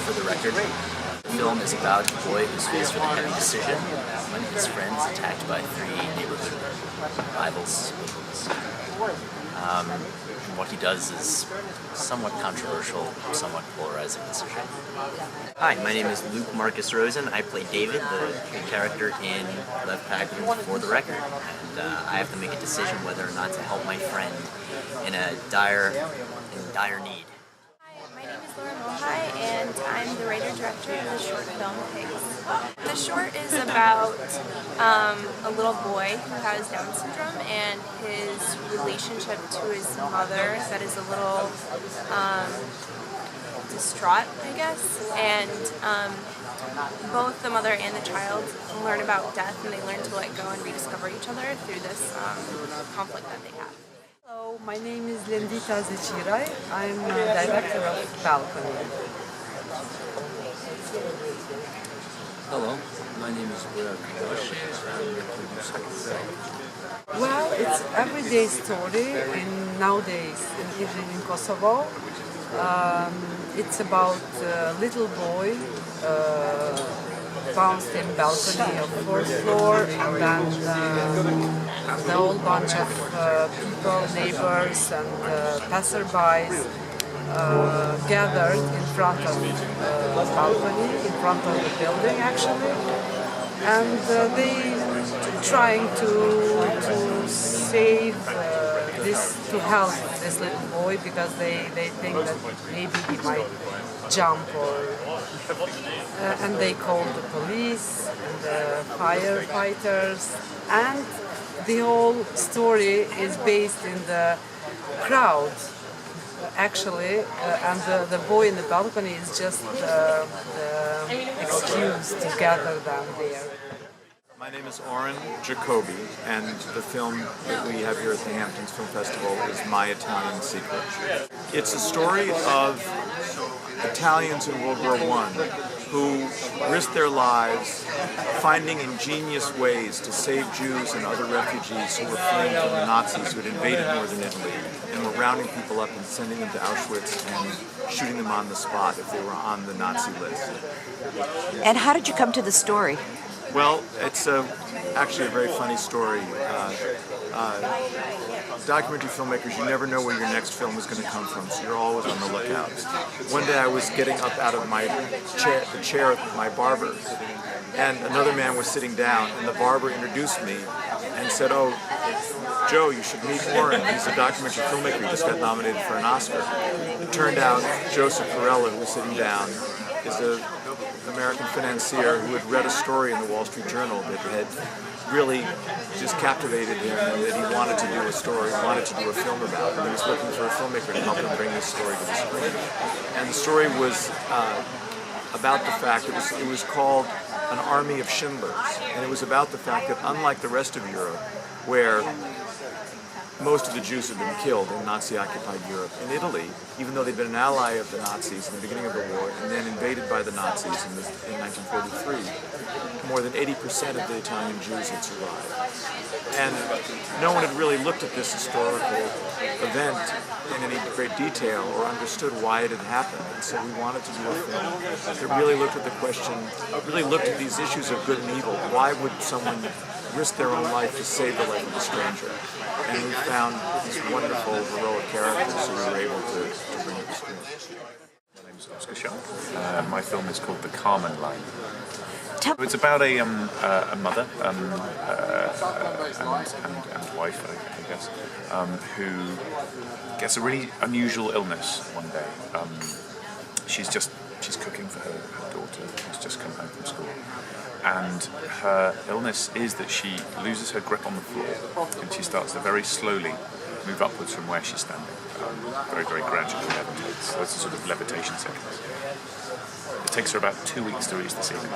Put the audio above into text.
For the Record. The film is about a boy who's faced with a heavy decision when his friend is attacked by three neighborhood rivals. And what he does is somewhat controversial, somewhat polarizing decision. Hi, my name is Luke Marcus Rosen. I play David, the character in Lev Packman's For the Record. And I have to make a decision whether or not to help my friend in dire need. My name is Laura Mohai, and I'm the writer-director of the short film Pigs. The short is about a little boy who has Down syndrome and his relationship to his mother that is a little distraught, I guess. And both the mother and the child learn about death, and they learn to let go and rediscover each other through this conflict that they have. Hello, my name is Lendita Zechirai. I'm director of Balcony. Hello, my name is Boya Kobashi. I'm the producer. Well, it's everyday story nowadays in Kosovo. It's about a little boy bounced in balcony of 4th floor, and then the whole bunch of people, neighbors and passerbys gathered in front of the balcony, in front of the building actually, and they trying to save to help this little boy, because they think that maybe he might jump and they called the police and the firefighters, and the whole story is based in the crowd actually, and the boy in the balcony is just the excuse to gather them there. My name is Oren Jacobi, and the film that we have here at the Hampton Film Festival is My Italian Secret. It's a story of Italians in World War I who risked their lives finding ingenious ways to save Jews and other refugees who were fleeing from the Nazis who had invaded northern Italy, and were rounding people up and sending them to Auschwitz and shooting them on the spot if they were on the Nazi list. And how did you come to the story? Well, it's actually a very funny story. Documentary filmmakers, you never know where your next film is going to come from, so you're always on the lookout. One day I was getting up out of the chair of my barber, and another man was sitting down, and the barber introduced me and said, "Oh, Joe, you should meet Oren. He's a documentary filmmaker. He just got nominated for an Oscar." It turned out Joseph Perella, who was sitting down, is an American financier who had read a story in the Wall Street Journal that had really just captivated him, and that he wanted to do a story, wanted to do a film about, and he was looking for a filmmaker to help him bring this story to the screen. And the story was about the fact that it was called An Army of Schindlers, and it was about the fact that unlike the rest of Europe, where most of the Jews had been killed in Nazi-occupied Europe, in Italy, even though they'd been an ally of the Nazis in the beginning of the war and then invaded by the Nazis in 1943, more than 80% of the Italian Jews had survived. And no one had really looked at this historical event in any great detail or understood why it had happened. And so we wanted to do a film that really looked at the question, really looked at these issues of good and evil. Why would someone risk their own life to save the life of a stranger? And we found these wonderful, heroic characters who we were able to bring to the screen. My name is Oscar Sharp. My film is called The Carmen Line. It's about a mother and wife, I guess, who gets a really unusual illness one day. She's cooking for her daughter who's just come home from school. And her illness is that she loses her grip on the floor, and she starts to very slowly move upwards from where she's standing. Very, very gradually levitates. So it's a sort of levitation sequence. It takes her about 2 weeks to reach the ceiling.